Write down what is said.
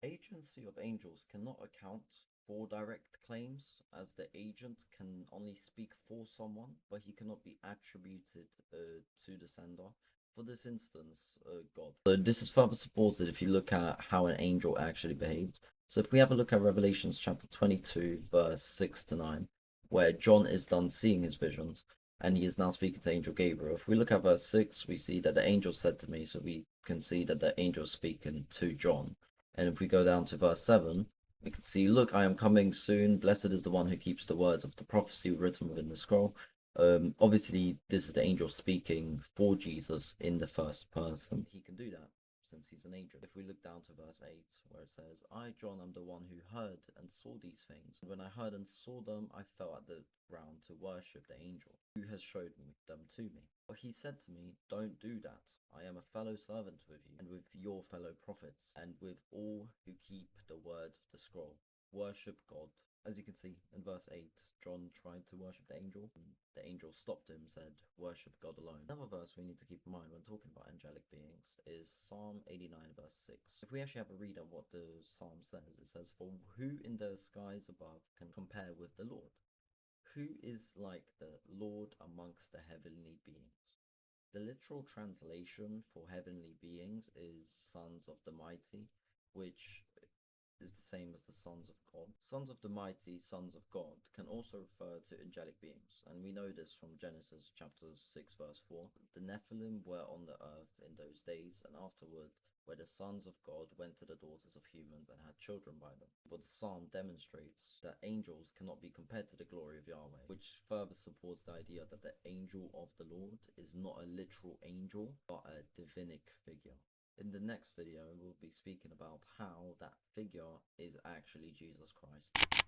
Agency of angels cannot account for direct claims, as the agent can only speak for someone, but he cannot be attributed to the sender. For this instance, God. So this is further supported if you look at how an angel actually behaves. So if we have a look at Revelations chapter 22, verse 6 to 9, where John is done seeing his visions, and he is now speaking to angel Gabriel. If we look at verse 6, we see that the angel said to me, so we can see that the angel is speaking to John. And if we go down to verse 7, we can see, look, I am coming soon. Blessed is the one who keeps the words of the prophecy written within the scroll. Obviously, this is the angel speaking for Jesus in the first person. He can do that since he's an angel. If we look down to verse 8, where it says, I, John, am the one who heard and saw these things. When I heard and saw them, I fell at the ground to worship the angel who has showed them to me. But he said to me, don't do that. I am a fellow servant with you and with your fellow prophets and with all who keep the words of the scroll. Worship God. As you can see in verse 8, John tried to worship the angel, and the angel stopped him and said, worship God alone. Another verse we need to keep in mind when talking about angelic beings is Psalm 89 verse 6. If we actually have a read of what the psalm says, it says, for who in the skies above can compare with the Lord? Who is like the Lord amongst the heavenly beings? The literal translation for heavenly beings is sons of the mighty, which is the same as the sons of God. Sons of the mighty, sons of God can also refer to angelic beings, and we know this from Genesis chapter 6 verse 4. The Nephilim were on the earth in those days, and afterward where the sons of God went to the daughters of humans and had children by them. But the psalm demonstrates that angels cannot be compared to the glory of Yahweh, which further supports the idea that the angel of the Lord is not a literal angel, but a divinic figure. In the next video, we'll be speaking about how that figure is actually Jesus Christ.